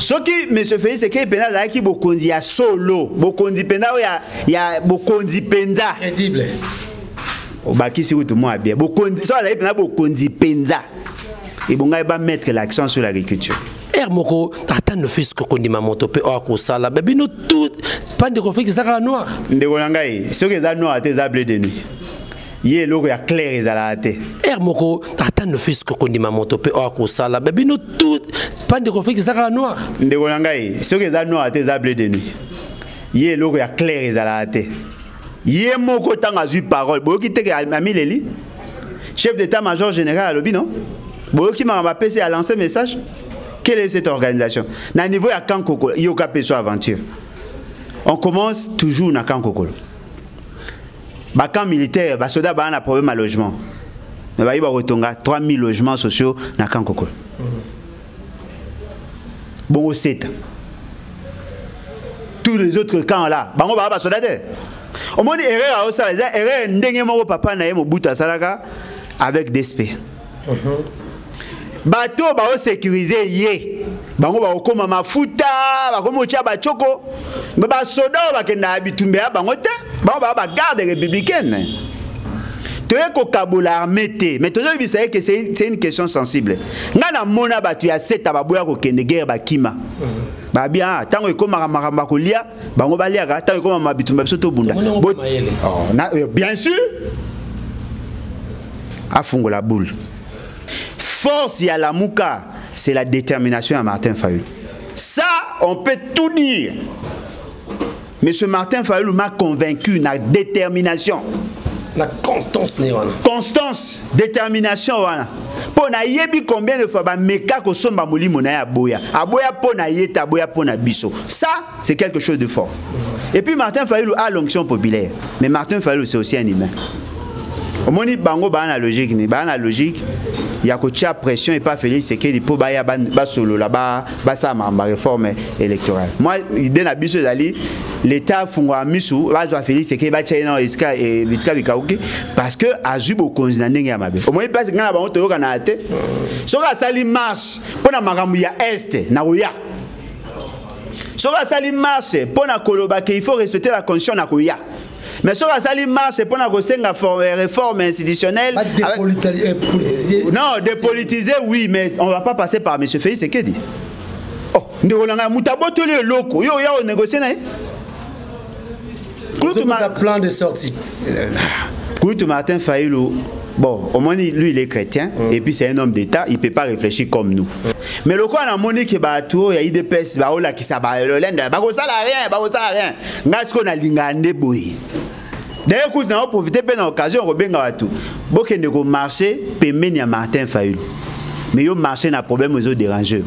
Ce qui me se fait, c'est que Penda qui bokondi a solo, bokondi Penda il y a bokondi Penda. Crédible. Au baki si tout le monde bien. Bokondi, ça là Penda bokondi Penda. Et bon gars va mettre l'accent sur l'agriculture. Moko, tata ne fait ce que dit ma moto pe o ko sala. Bébé nous tout pas de conflit ça noir. Ndeko ngai, ce que ça noir tes ablé de nuit. Yé logo ya clair ezalate. Moko, tata ne fait ce que dit ma moto pe o ko sala. Bébé nous tout pas de conflit ça noir. Ndeko ngai, ce que ça noir tes ablé de nuit. Yé logo ya clair ezalate. Yé moko tanga zu parole. Boki te ami leli. Chef d'état-major général à l'obi non? Boki m'a PC a lancé message. Quelle est cette organisation? Na niveau ya Kankokolo, Yoka Peso Aventure. On commence toujours na Kankokolo. Ba camp militaire, ba soda ba na problème à logement. Na ba iba rotonga 3000 logements sociaux na Kankokolo. Bon au 7. Tous les autres camps là, bango ba soda de. Au moins erreur au ça, erreur ndenge mo papa na yemo buta salaka avec DSP. Bateau ba sécuriser yé bango ba okoma mafuta ba komo tia ba choko ba soda ba kenda bitumbe bango te ba garde républicaine te ko kabola armée te mais toujours vous savez que c'est une question sensible ngana mona ba tu ya seta ba boya ko kende guerre ba kima ba bien tango ekoma makamba ko lia bango ba lia ka tango ekoma mabitumbe biso to bunda bien sûr afungo la boule. Force à la Mouka, c'est la détermination à Martin Fayulu. Ça, on peut tout dire. Mais ce Martin Fayulu m'a convaincu, la détermination. La constance, constance, détermination. Pour na yebi combien de fois, meka ko somba moli mona aboya. Aboya pona yeta, aboya pona biso. Ça, c'est quelque chose de fort. Et puis Martin Fayulu a l'onction populaire. Mais Martin Fayulu, c'est aussi un humain. Au moins, bango ba na logique ni ba na logique. Il y a que pression et pas Félix c'est que les po ba solo là-bas ça ma réforme électorale. Moi idée na biso dali l'état fungwa misu ba zo Félix c'est que ba tchena iska et iska bikauki parce que azubo konzina ndenge ya mabe. Au moins place ngana ba to kana ate. Soka sali marche pona makambu ya est na oya. Soka sali marche pona koloba que il faut respecter la constitution na koya. Mais sur la salle marche, c'est pour la réforme institutionnelle. Non, dépolitiser, oui, mais on ne va pas passer par M. Félix Sekedi. Oh, nous avons un loco. Yo, on négocie. Un plan de sortie. Koutou Martin Fayulu, bon, au moins lui il est chrétien, et puis c'est un homme d'État, il ne peut pas réfléchir comme nous. Mais le quoi, on a montré qu'il y a eu des pèses, qui s'abat le lendemain, ça n'a rien. N'est-ce qu'on a l'ingandé boy? D'ailleurs, écoute, on a profité de l'occasion, on a tout. Beaucoup de marché, pémène à Martin Fayulu. Mais il marché n'a problème aux autres dérangeurs.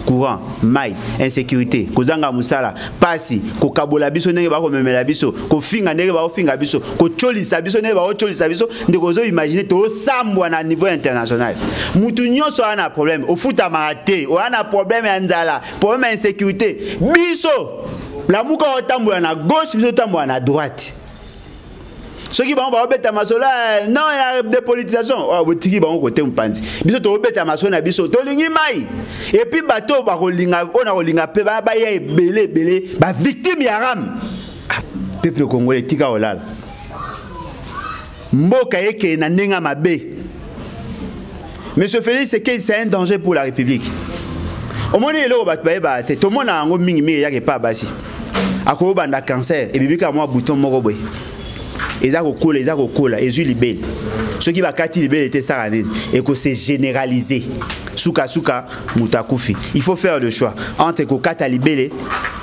Courant, maille, insécurité, kozanga musala, pasi, ko kabola biso nenge ba ko memela biso, ko finga nenge ba ko finga biso, ko cholisa biso nenge ba ko cholisa biso, ndeko zo imaginer to sambwa na niveau international. Mutu nyonso ana problème, au foot amate, o ana problème ya nzala, problème insécurité. Biso, la muka otambwa na gauche, biso otambwa na droite. Ceux qui vont beta masola non il y a dépolitisation oh tiki ba côté mpanzi biso to beta masola biso to lingi mai et puis bateau ba kolinga on a kolinga pe ba ya belé ba victime ya ram peuple congolais tika olala mboka yeke na nenga mabe. Monsieur Félix c'est un danger pour la République. Au moins il est ba te to mona ngo mingi ya ke pa basi ako banda cancer et bibika moi bouton moko boy. Ils ont coulé, ils ont coulé, ils ont libéré. Ce qui va kati libéré était ça et que c'est généralisé. Souka mutakoufi. Il faut faire le choix entre que kata libéré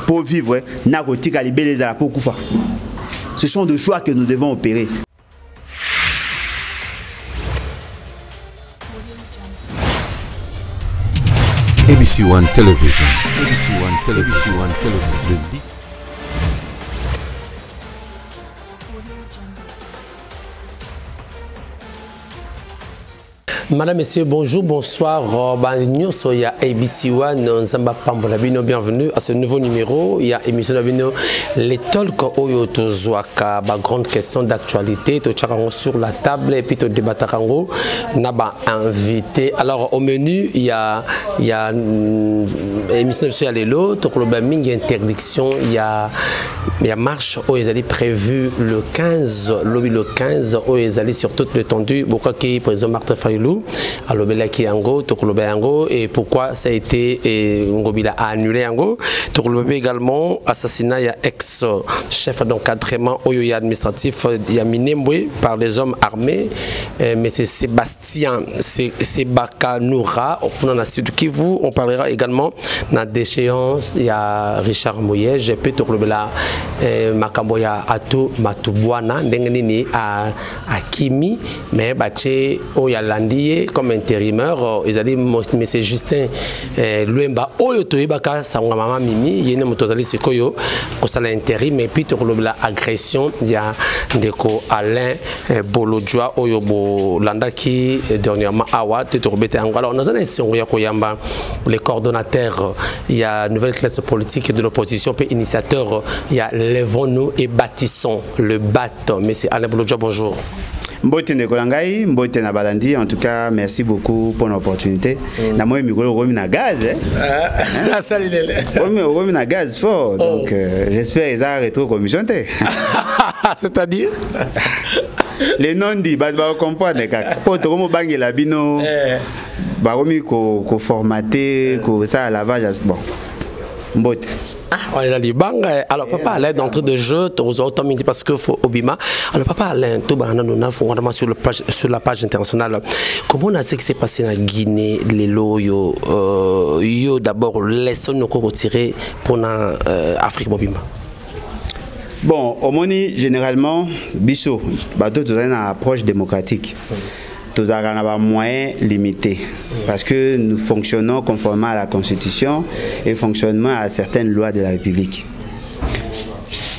pour vivre, na ko tika libéré za pour koufa. Ce sont des choix que nous devons opérer. ABC One Television. ABC One Television. Madame, Messieurs, bonjour, bonsoir. Nous sommes à ABC One, Nzamba Pambolabino, bienvenue à ce nouveau numéro. Il y a émission les talks Oyo Tozoaka, grande question d'actualité, sur la table et puis débattarango, naba invité. Alors au menu, il y a émission sur l'élo, il y a interdiction, il y a marche où ils allaient prévu le 15, lobby le 15, où ils allaient sur toute l'étendue, pourquoi qui président Martin Fayoulou, à l'obélaki Ango, Tokolobé Ango, et pourquoi ça a été Ngobila a annulé Ango, Tokolobé également, assassinat, il y a ex-chef d'encadrement au administratif, il y a Minembwe par les hommes armés, mais c'est Sébastien, c'est Baka-Noura, on parlera également dans la déchéance, il y a Richard Moyej, et puis Tokolobela Makamboya Ato Matubwana, Ndengenini à Kimi, mais Baché Oyalandiye comme intérimaire, ils allaient mais c'est Justin Luemba Oyotoibaka Sangama Mimi, Yene Motozali Sikoyo, Osala intérim, et puis Tokolobela agression, il y a Ndeko Alain Bolodjoa Oyobo Landaki, dernièrement Awa, Tokolobete Angola. Alors, nous avons les coordonnateurs, il y a nouvelle classe politique de l'opposition, puis initiateur, il y a Levons-nous et bâtissons le BAT. Monsieur Alain Bolodjoa, bonjour. Mbote Ndekolangai, Mbote Nabalandi, en tout cas, merci beaucoup pour l'opportunité. Na moi, je suis gaz. Je suis gaz fort, donc j'espère qu'ils ont rétro-commission. C'est-à-dire les non-dits, vous comprenez. Pour tout le monde, il y a des gens qui formaté, qui ça, lavage. Bon, Mbote. Alors papa Alain d'entrée de jeu parce que Obima alors papa Alain sur la page internationale comment on a ce qui s'est passé en Guinée les loyo yo d'abord laissons-nous retirer pour l'Afrique Obima. Bon, au Moni, généralement, Bissot, d'autres ont une approche démocratique. Tous avons moyens limités parce que nous fonctionnons conformément à la Constitution et fonctionnons à certaines lois de la République.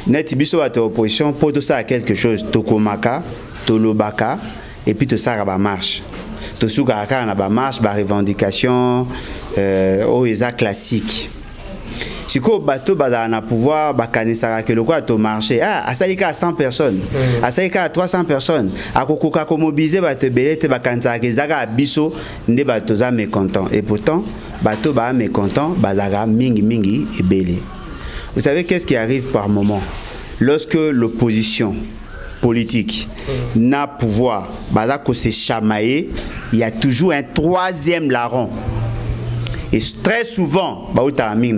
Net Bissot à opposition pour tout ça à quelque chose, Tokomaka, Tolobaka et puis tout ça à marche. Tout ça à marche, revendication, classique. Si le bateau a pouvoir que le quoi au marché à 100 personnes à 300 personnes à kokoka ko mobiliser bateau belete bakanza kezaga biso nde bateau za mécontent et pourtant bateau ba mécontent bazaga mingi et belé. Vous savez qu'est-ce qui arrive par moment lorsque l'opposition politique n'a pouvoir bazako se chamailler, il y a toujours un troisième larron. Et très souvent, bah armée.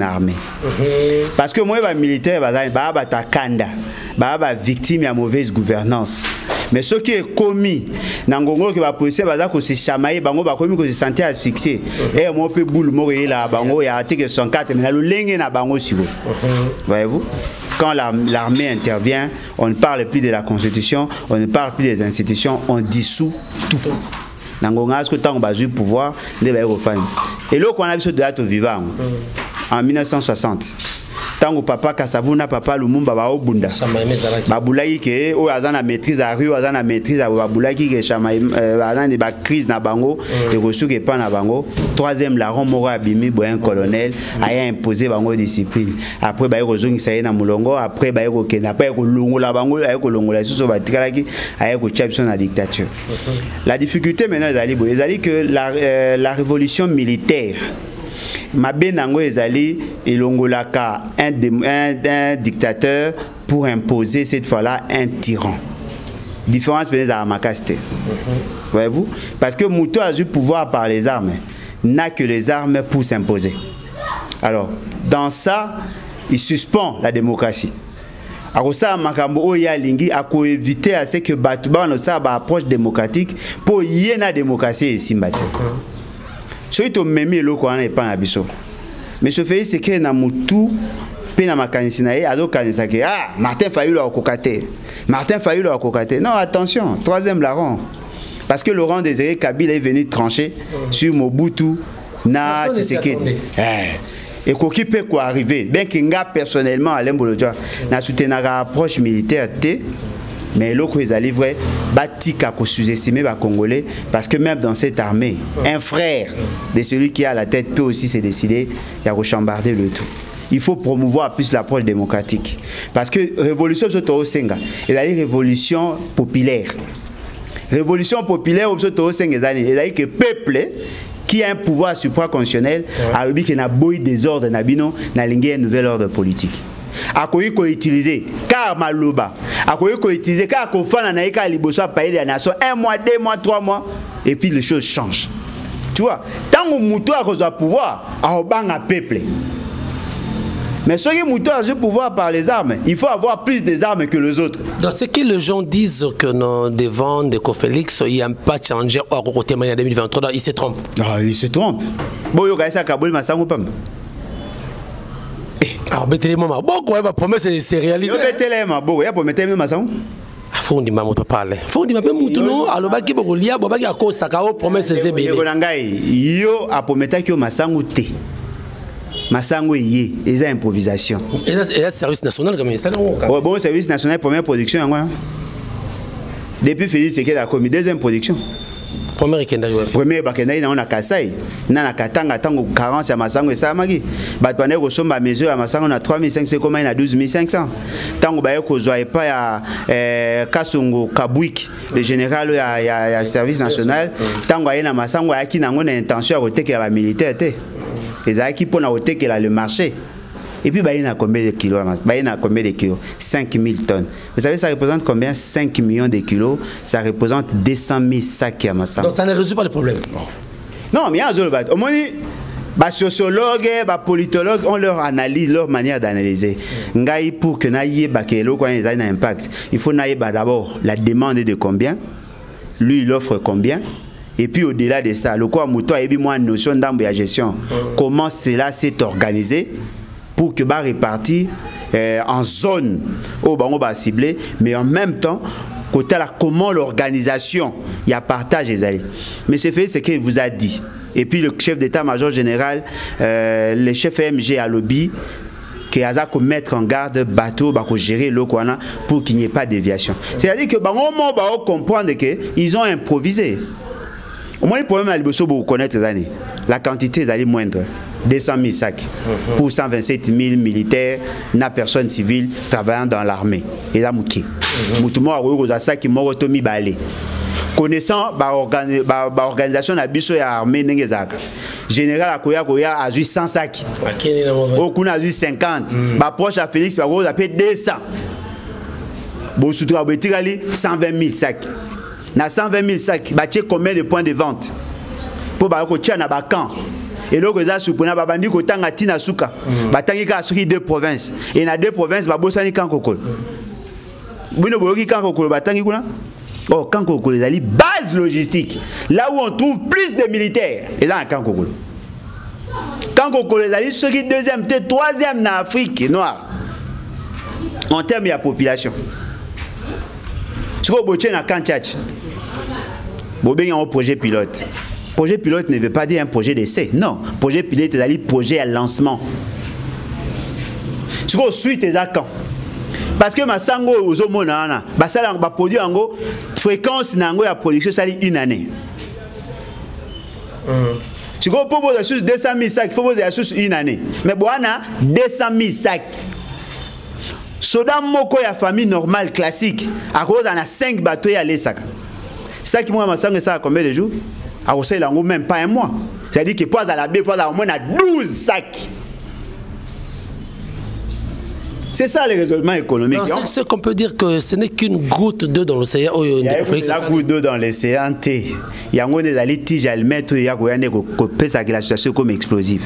Parce que moi, les militaires, bah victime de mauvaise gouvernance. Mais ce qui est commis, nangongo qui va policier, bah se chamailler, bah commis que se sentir asphyxié. Et moi peut boule mourir là, bah il y a article 104, mais le lingue na bango si vous. Voyez-vous? Quand l'armée intervient, on ne parle plus de la Constitution, on ne parle plus des institutions, on dissout tout. Nangonga ce que tant que le pouvoir ne va pas et là qu'on a vu ce date vivant en 1960 tant que papa Kasavuna papa Lumumba ba obunda ba bulaki ke o azana maîtrise à rue azana maîtrise à bulaki ke chama azana ba crise na bango et kosuke pa na bango troisième larron moko abimi boyen colonel a imposé bango discipline après ba kozongi sa na mulongo après ba ko kena pa ko longola bango ay ko longola suso ba tikalaki ay ko chapson na dictature. La difficulté maintenant ezali que la révolution militaire Mabenango ezali elongolaka un dictateur pour imposer cette fois-là un tyran. Différence peut-être à Makaste. Voyez-vous? Parce que Mouto a eu pouvoir par les armes, n'a que les armes pour s'imposer. Alors, dans ça, il suspend la démocratie. Alors ça, Makambo Oya Lingi a éviter à ce que Batouba no ça approche démocratique pour y ait la démocratie ici Mbate. Soit tu m'aimes le quoi n'est pas n'abisso. Mais ce fait c'est que na mutu pena makanisinae ado kanisake ah Martin Fayoulou a kokate. Martin Fayoulou a kokate. Non attention, troisième larron. Parce que Laurent Désiré Kabila est venu trancher sur Mobutu na Tshisekedi. Et qui peut quoi arriver bien que nga personnellement Alain Bolodjoa na soutenu la approche militaire mais l'autre ils allaient vrai batika ko sous-estimer les Congolais parce que même dans cette armée un frère de celui qui a la tête peut aussi se décider à rechambarder le tout. Il faut promouvoir plus l'approche démocratique parce que révolution au Senga et la révolution populaire. Révolution populaire au Senga et que peuple qui a un pouvoir supraconstitutionnel a dit qu'il y a un désordre n'a un nouvel ordre politique. A quoi utiliser car maloba a quoi utiliser car qu'on fait na ika liboso a payer la nation 1 mois 2 mois 3 mois et puis les choses changent. Tu vois, tant que muto a cause pouvoir a obanga peuple. Mais ce qui muto a le pouvoir par les armes, il faut avoir plus des armes que les autres. Dans ce que les gens disent que non, devant de Félix, il n'y a pas changé au côté en 2023, il se trompe. Ah, il se trompe. Bon, il y a ça Kabul Massango Pam. Ah, Bétéléma, bon, quoi, ma promesse c'est réalisé. Bétéléma, bon, il y a pour mettre Massango. Faut dire maman parler. Faut dire même mutuno alors baki bolia bobaki akosa ka promesse c'est bien. Yo a pour mettre que Massango te. Massango yé, ils ont improvisation. Et là service national comme ça non. Oh bon service national première production hein. Depuis Félix c'est qu'il a commis deuxième production. Première Kenda. Première Bakenda on a Kasai. Na Katanga tango 40 ya Massango et ça magi. Batwane ko somba mesure à Massango na 3500 comme na 12500. Tango ba ko zo pas ya Kasongo Kabwik le général ya service national. Tango ayena Massango aki nango na intention à tekela la militaire té. Les équipes pour na tekela le marché. Et puis, il y a combien de kilos? Il y a combien de kilos? 5000 tonnes. Vous savez, ça représente combien? 5 millions de kilos. Ça représente 200 000 sacs à Massa. Donc, ça ne résout pas le problème. Non, mais il y a un autre au moins, les sociologues, les politologues ont leur analyse, leur manière d'analyser. Pour que naïe bakelo quand il y a un impact, il faut naïe d'abord la demande de combien, lui il offre combien. Et puis au-delà de ça, le quoi mouton a eu moins une notion d'ambre et gestion. Comment cela s'est organisé pour que va répartir en zone où on va cibler, mais en même temps, côté là, comment l'organisation, il y a partage les alliés. Mais ce fait, c'est qu'il vous a dit. Et puis le chef d'état-major général, le chef MG à lobby, qui a mettre en garde bateau pour gérer l'eau pour qu'il n'y ait pas de déviation. C'est-à-dire que au moment où on comprend qu'ils ont improvisé. Au moins, le problème à l'Iboso, vous connaissez les années. La quantité est moindre. 200 000 sacs pour 127 000 militaires, na personne civile travaillant dans l'armée. Et là, mouki. Moutouma a eu un sac qui m'a retomé balé. Connaissant l'organisation de la biso et l'armée, général Akoya a eu 100 sacs. Okuna a eu 50. Proche à Félix, il a eu 200. Bon, surtout à 120 000 sacs. Na 120 000 sacs, il y a combien de points de vente pour que na bakan. Et là, ils ont soupçonné babandi ko tanga tina suka. Batangi ka suki deux provinces. Et na deux provinces babosani kankokol. Bino boyoki kankokol batangi kuna. Oh, kankokol les ali base logistique. Là où on trouve plus de militaires, ils ont kankokol. Kankokol les ali ceux qui deuxième, troisième en Afrique noire. En termes de la population. Ce que vous na Kanchach. Bobé un projet pilote. Projet pilote ne veut pas dire un projet d'essai. Non, projet pilote c'est un projet à lancement. Ce que suite est quand. Parce que Massango aux monana, basala ba produit ango fréquence nango ya production ça une année. Tu go propose sur 200 000 sacs, il faut poser sur une année. Mais boana 200 000 sacs. Soda moko ya famille normale classique, à cause on a 5 bateaux à les sacs. Ça qui moi Massango ça a combien de jours? À Rossel, il même pas un mois. C'est-à-dire qu'il passe à la baie, il au moins 12 sacs. C'est ça le raisonnement économique. C'est qu'on peut dire que ce n'est qu'une goutte d'eau dans l'océan. Il y a une goutte d'eau dans l'océan. Il y a des alitiges à le mettre, il y a la situation comme explosive.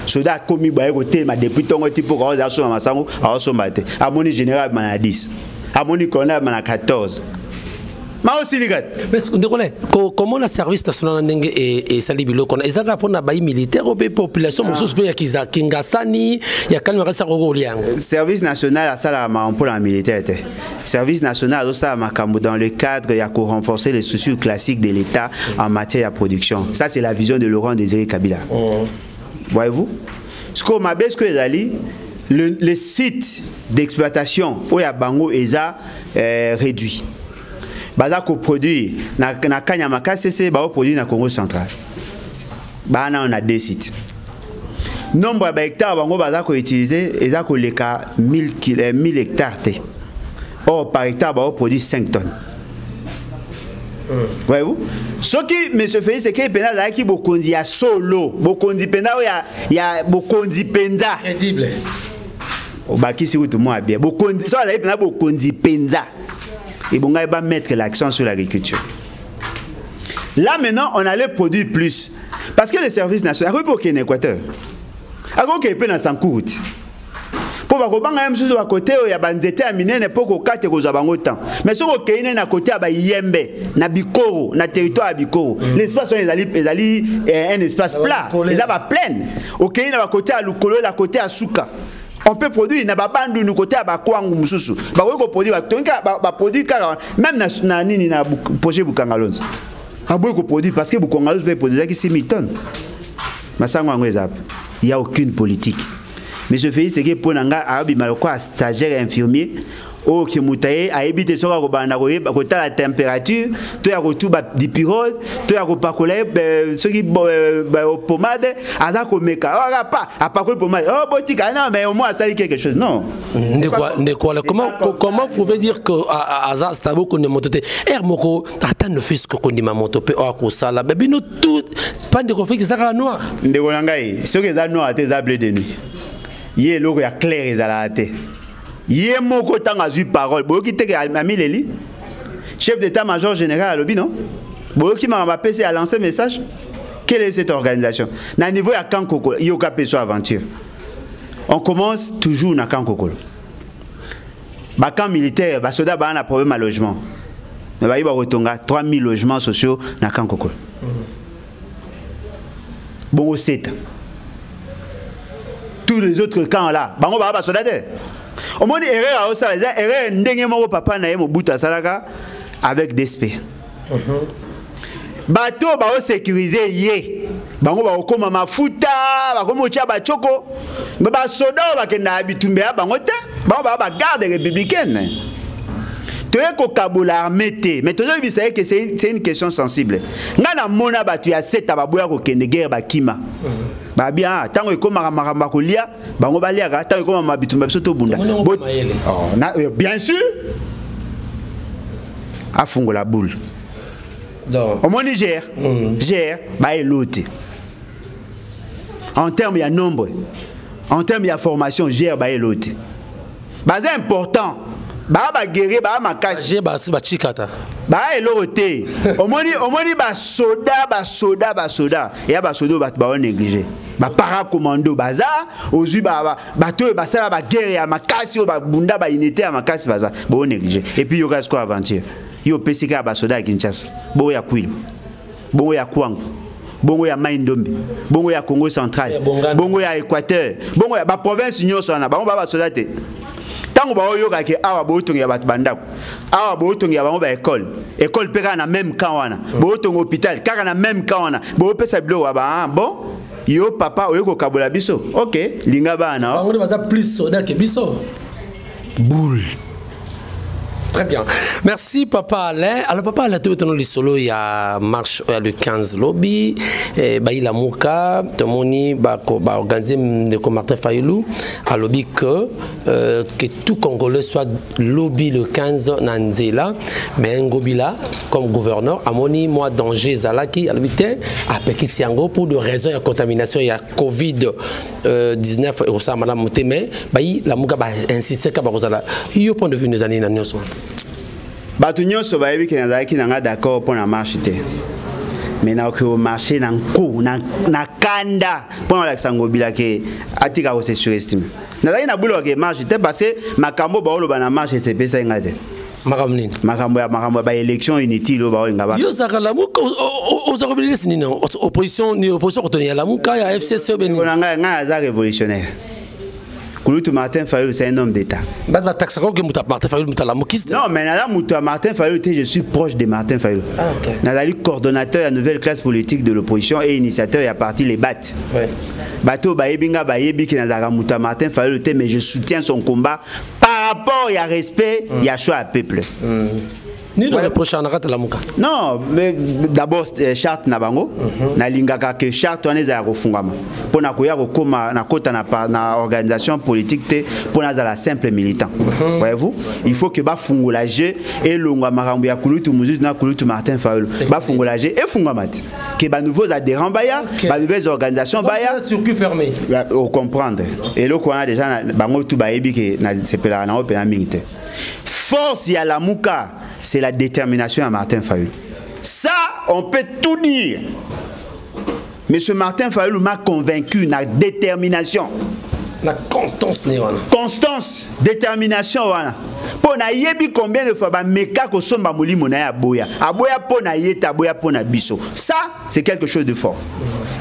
Soda commis depuis ton type pour à mon général, il y a 10. À mon colonel, il y a 14. Mais comment le service national et Salibilo ils ont rapport à bail militaire ou population Kingasani il y a quand même ça service national à ça pour la militaire service national ça dans le cadre il y a pour renforcer les structures classiques de l'État en matière de production. Ça c'est la vision de Laurent Désiré Kabila. Voyez-vous ce qu'on m'a baissé que les alliés le site d'exploitation où il y a bango eza réduit. Baza ko produit na Kanyamaka c'est ba produit na Congo central. Ba na on a 2 sites. Nombre de hectares bango baza ko utiliser eza ko leka 1000 hectares te. Or par hectare ba produit 5 tonnes. Voyez-vous? Ce qui me se fait c'est que pena za ki bokondi ya solo, bokondi pena ya bokondi penda. Crédible. Obaki si tout moi bien. Bokondi so za pena bokondi penda. Et bon, on va mettre l'accent sur l'agriculture. Là, maintenant, on allait produire plus. Parce que les services nationaux, pour qu'il y ait un Équateur, alors qu'il y ait un Sankout. Pour que vous à côté, il y a des terminés, pour que vous ayez autant. Mais si vous avez un côté, il y a un Bikoro, un territoire à Bikoro. L'espace est un espace plat. Il y a plein. Ok, il y a un côté à Lukolo, un côté à Souka. On peut produire, il n'y a pas de côté à Bakouangou Moussou. On peut produire, même dans le projet Boukangalons. On peut produire parce que Boukangalons peut produire 6 000 tonnes. Il n'y a aucune politique. Mais je fais ce que pour Nanga, Arabi Maloko, stagiaire infirmier, au Kimutaye, a évité sur la température, tu as retour du pyrode, tu as reparcouru ce qui au pommade, à ça comme meka. Oh, pas, à parcourir pommade. Oh, boutique, non, mais au moins, ça dit quelque chose. Non. Comment vous pouvez dire que à ça, c'est beaucoup de mototé. Moko, t'attends le fils qu'on dit ma moto, oh, ça là, mais nous tout, pas de conflit, ça sera noir. Ndegolangai, ce qui est noir, c'est blé de nuit. Il y a l'eau clair et zalaté. Il y a mon côté à jouer parole. Boki te ami Leli, chef d'état-major général à l'Obi, non? Boki m'a PC a lancé un message. Quelle est cette organisation? Na niveau à Kankoko, il y a aucun peso aventure. On commence toujours na Kankoko. Bakan militaire, basoda ba na problème à logement. Mais ba iba rotonga 3000 logements sociaux na Kankoko. Bon, c'est tous les autres camps là, bango ba basoda de. Au moins, erreur à ça, erreur ndenge moko papa na ye mobuta salaka avec DSP. Bateau ba o sécuriser yé. Bango ba okoma mafuta, ba komo tia ba choko. Ba soda ba kenda habitumbe ya bango te. Bango ba garde républicaine. Tu es ko kabula armée, mais toujours il sait que c'est une question sensible. Ngana mona ba tu ya seta ba boya ko kende guerre ba kima. Ba bien tango ekoma makamba kolia bango baliaka tango ekoma mabitumba biso to bunda bien sûr afungo la boule donc au Niger gère ba elote en termes il y a nombre en termes il y a formation gère ba elote ba c'est important ba guerrier ba makasi j'ai ba chikata ba elote au moni ba soda et ya ba soda ba négliger ba paracommando baza ozu ba to ba sala ba guerre ya makasi ba bunda ba unité ya makasi baza bo négliger et puis yo gasko aventure yo pesika ba soda Kinshasa bo ya Kwilu bongo ya Kwangu bongo ya Maindombe bongo ya Congo central bongo ya Équateur bongo ya ba province nyonso na bango ba soda te tango ba yo ka ke awa bo tongi ya bat bandako awa bo tongi ya bango ba école peka na même camp wana bo tongi hôpital kaka na même camp wana bo pesa bilo wa ba bon yo papa oyeko kabola biso ok linga bana on va plus soda que biso boule. Très bien. Merci Papa Alain. Alors Papa Alain, tu es solo, il y a marche le 15 lobby, il a Mouka, Tomoni, organisé de Martin Fayulu, à lobby que tout Congolais soit lobby le 15 Nanzela, mais Ngobila comme gouverneur, à Moni, moi danger Zalaki, à l'habité, à Pekisiango pour des raisons de contamination, il y a Covid-19 et ça, Madame Mouteme, la Mouka a insisté qu'à Barozala. Il y a un point de vue des années dans Batu nyonso ba yebi ke nazaki nanga d'accord pour na marché te. Mais na ko marché na nko na kanda pour la Ngobila ke atika ko se surestime. Nazaki na bulo ke marché te parce que makambo ba oloba na marché c'est pesa ngate. Makamnini. Makambo ba élection inutile ba ngaba. Yo zakala muko ozakobilisi nini opposition ni opposition kotonia la muka ya FCC beni. Nga za révolutionnaire. Kouloutou Martin Fayulu, c'est un homme d'État. Non, mais Martin Fayulu, je suis proche de Martin Fayulu. Ah, ok. Nazali coordonnateur de la nouvelle classe politique de l'opposition et initiateur, il y a parti les BAT. Bateau Baebinga Baebi qui n'a Martin Fayulu, mais je soutiens son combat par rapport à respect, il y a choix à peuple. Non, mais d'abord, charte Nabango, Nalingaka que charte on est à Rofungama. Pour na koya koma na kota na organisation politique pour la simple militant. Voyez-vous, il faut que ba fungolaje et longa marambu ya Kouloutou Mouzou na Kouloutou Martin Fayulu. Ba fungolaje et fungamat. Que ba nouveaux adhérents baya, ba nouvelles organisations baya. Circuit fermé. Au comprendre. Et là qu'on a déjà bango tout baebi que na sepela na opéra militaire. Force ya la Mouka. C'est la détermination à Martin Fayulu. Ça, on peut tout dire. Mais ce Martin Fayulu m'a convaincu, la détermination. La constance, constance, détermination. Pour na yebi combien de fois meka ko somba moli mona aboya. Aboya pona yeta, aboya pona biso. Ça, c'est quelque chose de fort.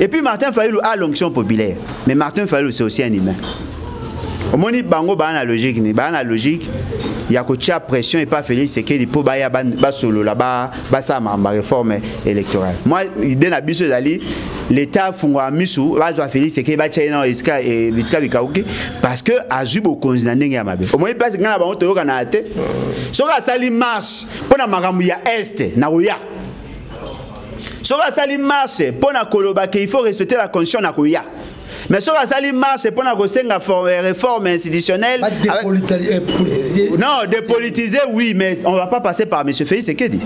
Et puis Martin Fayulu a l'onction populaire. Mais Martin Fayulu, c'est aussi un humain. Au moins, bango ba na logique, ni ba na logique. Il y a que pression et pas Félix c'est que les pour baya ba solo là-bas ba ça ma réforme électorale. Moi l'idée na biso dali l'état fungwa misu ba zo Félix c'est que ba tchaina iska et iska bikauki parce que azubo konzina ndenge ya mabe. Au moins place ngana ba on to kana ate. Soka sali marche pona makambu ya est na oya. Soka sali marche pona koloba que il faut respecter la constitution na koya. Mais sur la salle marche, c'est pour la réforme institutionnelle. Non, dépolitiser, oui, mais on ne va pas passer par M. Félix Sekedi.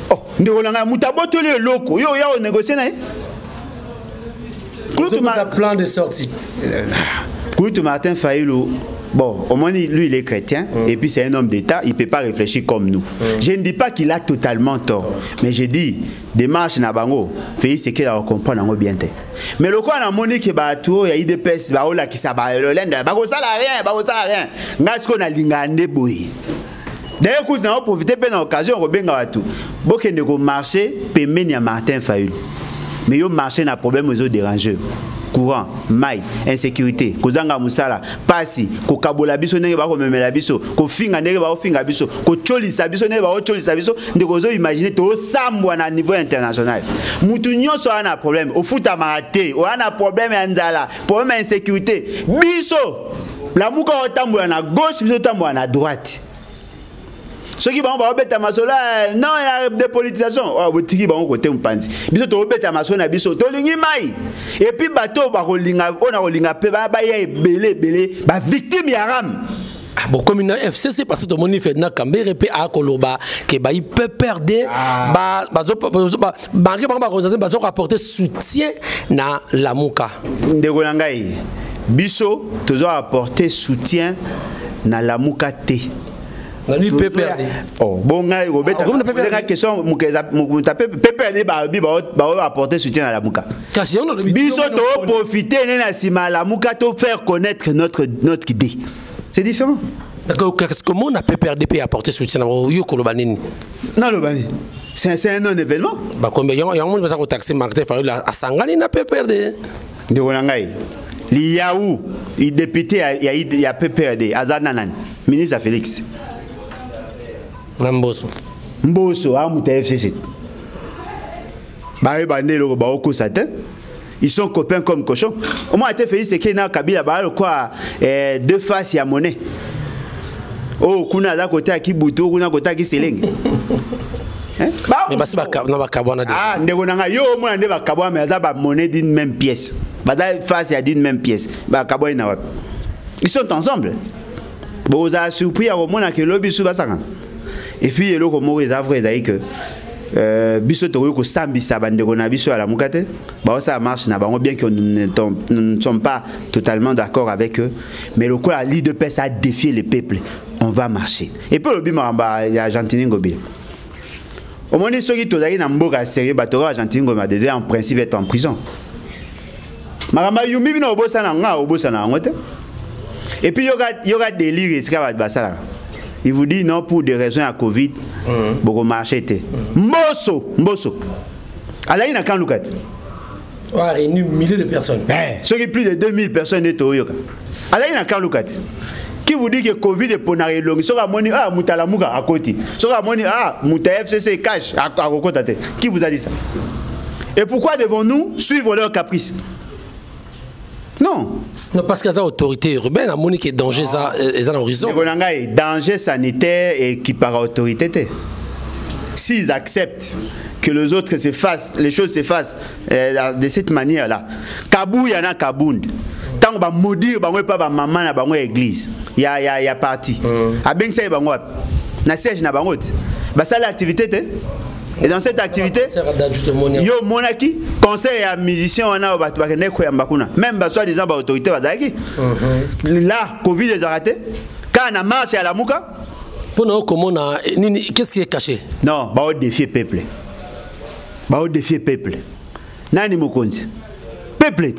Oh, nous avons un loco. Yo, on négocie. Kouloutou a plan de sortie. Kouloutou Martin Fayulu. Bon, au moins lui il est chrétien et puis c'est un homme d'État, il ne peut pas réfléchir comme nous. Je ne dis pas qu'il a totalement tort, mais je dis, démarche na bango, Félix c'est qu'il a compris bien. Mais le quoi on a monné que bateau, il y a des pèses, baola qui s'abat le lenda, bago ça la rien, Ngasko na lingande boy. D'ailleurs, écoute, on a profité de l'occasion, on rebenga tout. Beaucoup de marché, paiement à Martin Fayulu. Mais il y a marché na problème aux autres dérangeurs. Courant, maille, insécurité, kozanga musala, pasi, ko kabola biso nenge ba ko memela biso, ko finga nenge ba ko finga biso, ko cholisa biso nenge ba ko cholisa biso, ndeko zo imaginer to sambwa na niveau international. Mutu nyonso ana problème, au foot amate, o ana problème ya nzala, problème insécurité. Biso, la muka otambola na gauche, biso otambola na droite. Ceux qui vont bêter ma sola, non, il y a des politisation. Oh, vous tiki bon côté mpanzi. Biso to bêter ma sola biso to lingi mai. Et puis bateau ba rolinga, on a rolinga pe ba ya belé ba victime ya ram. Bon comme une FCC parce que tout le monde fait na Kambere pe a Koloba que ba il peut perdre ba rapporter soutien na la Mouka. Ndeko ngai. Biso toujours apporter soutien na la Mouka té. Lui peut perdre. Oh, bon, la question, peut perdre, va apporter soutien à la Mouka. Biso to profiter de la Mouka to faire connaître notre idée. C'est différent. Comment on a pu perdre et apporter soutien à Yokolobanini? Non, Lobani. C'est un non-événement. Il y a un monde qui a taxé Martin Fayulu à Sangani n'a pas perdu. De Ronangaï. Il y a où? Il député, il y a PPRD, Azananan, ministre Félix. Mboso, FCC. Ils sont copains comme cochons. Au moins, Félix c'est qu'il y a Kabila, quoi, deux faces, il y a monnaie. Oh, kuna za côté à Kibuto, kuna côté à Kiseleng. Mais c'est pas Kabwana. Ah, ndegona yo moi ndé ba Kabwa mais ça ba monnaie d'une même pièce. Ba face il y a d'une même pièce. Ba Kabwa ina wapi. Ils sont ensemble. Bon, ça surpris à mona que lobby sous basanga. Et puis il ko mo eza vrai zaï que biso to ko sambisa bandeko na biso à la Mukate. Ba ça marche na bango bien que nous ne sommes pas totalement d'accord avec eux, mais le quoi l'idée de paix ça a défié le peuple. On va marcher. Et puis lobby mamba ya Argentine ngobi. Au moins, ceux qui sont dans mboka sérieux, bateau argentin devait en principe être en prison. Marama yumi bino obosa na nga obosa na ngote. Et puis il y aura des lits il vous dit non pour des raisons à Covid, beaucoup marché était. Mboso. Alain na kan lukat. Ouais, réuni milliers de personnes. Ceux qui plus de 2000 personnes étaient au yoga. Azali na Kalukat. Qui vous dit que Covid est pour n'arriver long? Sera moni ah mutalamuka à côté. Sera moni ah muta FCC cash à côté. Qui vous a dit ça? Et pourquoi devons-nous suivre leurs caprices? Non. Non, parce qu'il y a autorité urbaine, il y a danger dans l'horizon. Danger sanitaire et qui par autorité. S'ils acceptent que les autres s'effacent, les choses s'effacent de cette manière-là. Kabou, il y en a Kabound. Tant qu'on va maudire, on va pas maman na bango église. Il y a parti. A bien ça, bango. Na siège na bango. Bah ça l'activité. Et dans cette activité, yo monaki conseil à musicien on a même bah, soit disant bah autorité bazaki. Là Covid les a raté. Quand on a marché à la Mouka. Pour nous comment qu'est-ce qui est caché? Non, bah on défie peuple. Bah on défie peuple. Nani mokonzi. Peuple.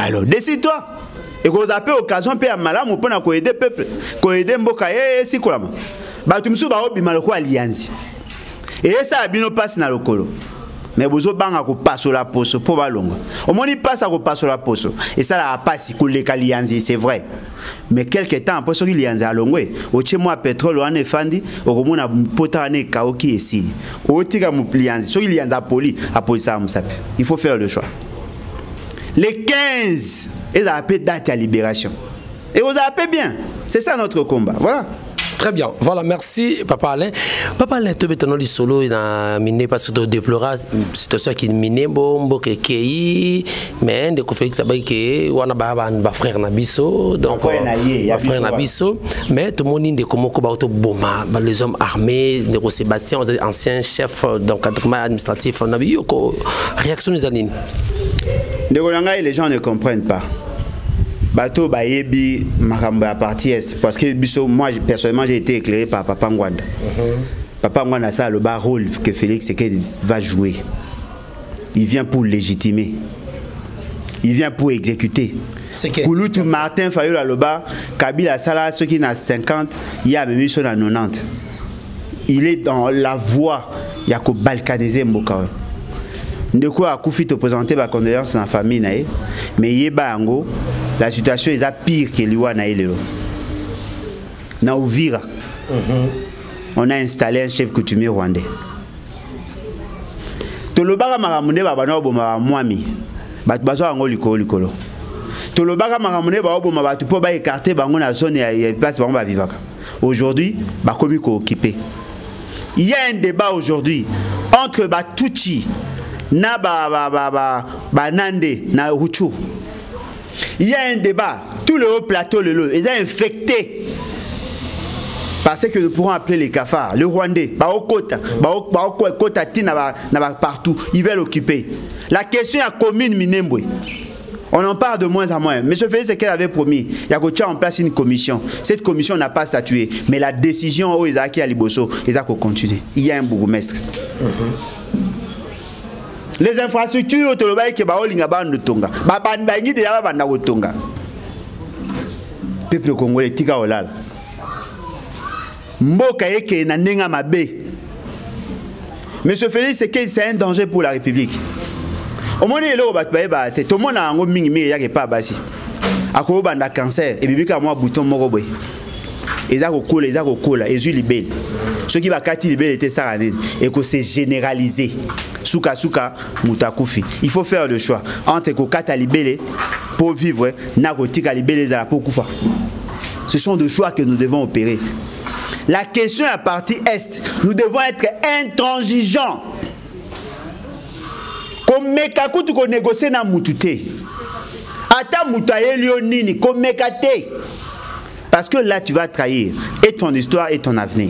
Alors décide-toi. Et qu'on appelle occasion pe malamu pour na ko aider peuple, ko aider mboka si kolama. Bah tu msu ba obima ko alliance. Et ça a bien passé dans le colo. Mais vous avez passé la poste pour balongo. Au moins il passe à passer la poste. Et ça a passé pour les calianzi, c'est vrai. Mais quelque temps après ce qu'il y a un longue, au chez moi pétrole on est fandi, au moins a potane kaoki ici. Au tika muplianzi, ce qu'il y a un poli à ça il faut faire le choix. Les 15 ils appellent date à libération. Et vous appelez bien. C'est ça notre combat. Voilà. Très bien, voilà, merci Papa Alain. Papa Alain, tu es allé solo, il a miné parce que tu déploras situation qui miné bombo qui mais de Félix Abaïké, on a frère Nabiso, donc frère Nabiso, mais tout le monde dit comment Boma, les hommes armés, de Sébastien, ancien chef d'encadrement administratif, on a vu réaction des années. Les gens ne comprennent pas. Bateau Bayebi Makamba à partie est parce que moi personnellement j'ai été éclairé par Papa Ngwanda. Papa Ngwanda ça le bas rôle que Félix Sekedi va jouer. Il vient pour légitimer. Il vient pour exécuter. Kouloutou Martin Fayou là le bas Kabila Sala ceux qui n'a 50 il y a même sur la 90. Il est dans la voie il y a qu'au balkaniser Mboka. De quoi a Koufi te présenter ma condoléance dans la famille nae mais yeba ango la situation est pire que l'Iwa naelelo. Na Uvira. On a installé un chef coutumier rwandais. Tolobaka maramunde babana oboma mwami. Batu bazo ango likolo. Tolobaka maramunde ba oboma batu po ba écarter bango na zone ya place bango ba vivaka. Aujourd'hui, ba komi ko occupé. Il y a un débat aujourd'hui entre Batuchi na Nande na Hutu. Il y a un débat, tout le haut plateau, ils sont infectés. Parce que nous pourrons appeler les cafards, le Rwandais, partout, ils veulent occuper. La question est commune Minembwe. On en parle de moins en moins. M. Félix Sekedi avait promis, il y a en place une commission. Cette commission n'a pas statué, mais la décision au Isaki Aliboso, ils ont continué. Il y a un bourgmestre. Les infrastructures, tu le vois que baolinga bande tonga. Babandangi de la banda tonga. Peuple congolais tika olala. Mboka yeke na nenga mabe. Monsieur Félix Sekedi c'est un danger pour la République. Au moins il est battu ba te tout monde a ngo mingi mingi yake pas basi. Ako banda cancer et bibika moi bouton moko boy. Ezako kola ezu libele. Ce qui va kati libele était ça et que c'est généralisé. Souka mutakufi. Il faut faire le choix entre ko kata libele pour vivre na ko tika libele za pour kufa. Ce sont des choix que nous devons opérer. La question à partie est, nous devons être intransigeants. Comme mekaku tu ko négocier na mutute. Ata mutaye lionini comme mekate. Parce que là, tu vas trahir et ton histoire et ton avenir.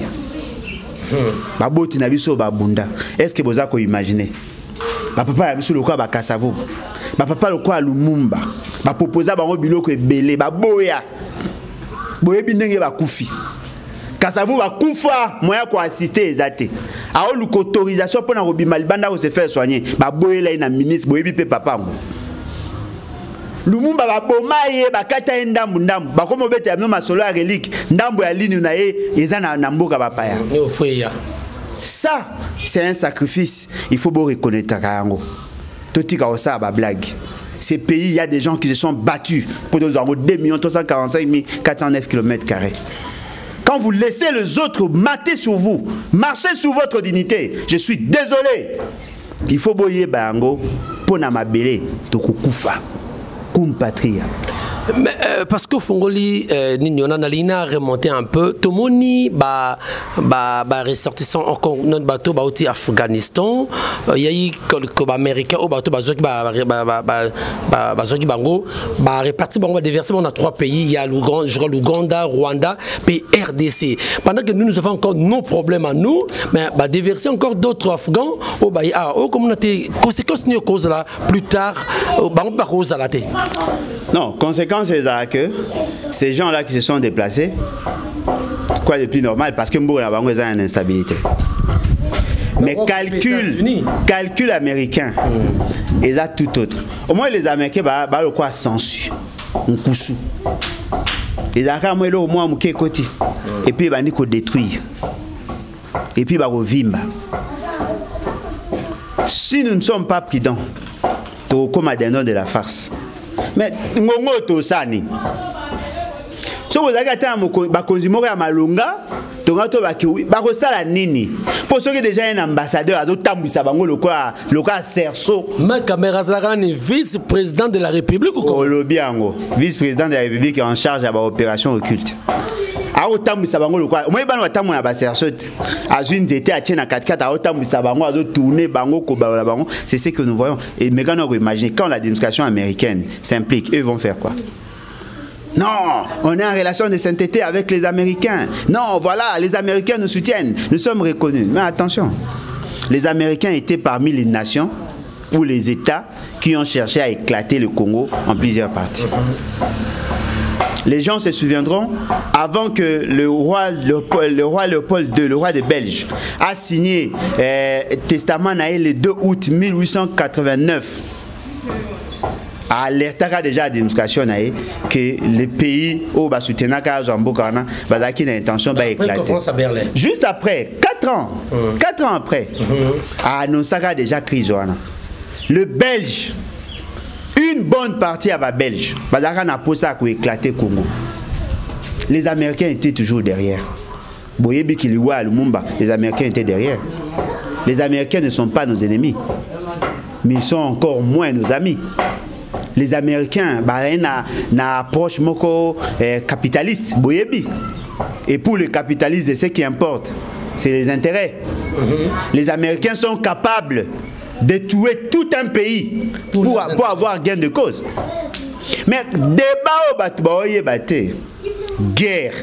Babo tinabiso babunda. Est-ce que vous avez imaginé? Papa a mis le quoi bakasavo. Papa le quoi Lumumba. Ba proposa bango biloko ebele baboya. Boye binenge ba kufi. Kasavo ba kufa moya ko assister ezate. A olu autorisation pour na robima libanda ko se faire soigner. Ba boye là na ministre boye bi pe papa ngo. Lumumba ba bomaye ba kata ndambu ba komo bete ya masolo ya relique ndambu ya lini na ye eza na mboka ba paya. Ça c'est un sacrifice, il faut beau reconnaître yango. Totika osa ba blague. Ces pays, il y a des gens qui se sont battus pour nous avoir 2 345 409 km². Quand vous laissez les autres mater sur vous, marcher sur votre dignité, je suis désolé. Il faut boyer bango pour namabele to kukufa kumpatria. Mais parce que Fongoli on a remonté un peu tout le monde ressortissant encore notre bateau au Afghanistan il y a eu comme américain au bateau bazoki bango réparti bango déversé on a 3 pays il y a l'Ouganda, Rwanda puis RDC pendant que nous avons encore nos problèmes à nous mais déverser encore d'autres Afghans comme on a des conséquences ni cause là plus tard bango pas cause à la tête. Non, conséquence c'est que ces gens-là qui se sont déplacés, quoi de plus normal, parce que Mbo a une instabilité. Mais calcul américain, ils ont tout autre. Au moins les Américains, le quoi sensu, un coussou. Les Américains, au moins, un côté. Et puis, ils vont détruire. Et puis, ils vont vivre. Si nous ne sommes pas prudents, c'est comme à des noms de la farce. Mais ngongo to sani so vous avez bakonzi moko ya malonga tonga to bakiwi bakosala nini pour ceux qui déjà un ambassadeur azotambwisa bango lokola serso ma caméra zala ni vice-président de la République ou quoi Olobiango vice-président de la République en charge de l'opération occulte aotambwisa bango lokola moi bana batamwa ba serso azwine zete a tchena 4x4 aotambwisa bango azotourner bango ko balola bango c'est ce que nous voyons et mais quand on imagine quand la démonstration américaine s'implique eux vont faire quoi? Non, on est en relation de sainteté avec les Américains. Non, voilà, les Américains nous soutiennent. Nous sommes reconnus. Mais attention, les Américains étaient parmi les nations ou les États qui ont cherché à éclater le Congo en plusieurs parties. Les gens se souviendront, avant que le roi Léopold II, le roi des Belges, a signé testament le 2 août 1889, a alerté déjà à la démonstration que les pays où va soutenir Zamboukana va avoir l'intention d'éclater. Juste après, 4 ans, 4 ans après, a annoncé déjà crise. Le Belge, une bonne partie à la Belge, va avoir éclater le Congo. Les Américains étaient toujours derrière. Les Américains étaient derrière. Les Américains ne sont pas nos ennemis, mais ils sont encore moins nos amis. Les Américains ont une approche capitaliste. Et pour les capitalistes, ce qui importe, c'est les intérêts. Les Américains sont capables de tuer tout un pays pour avoir gain de cause. Mais débat guerre,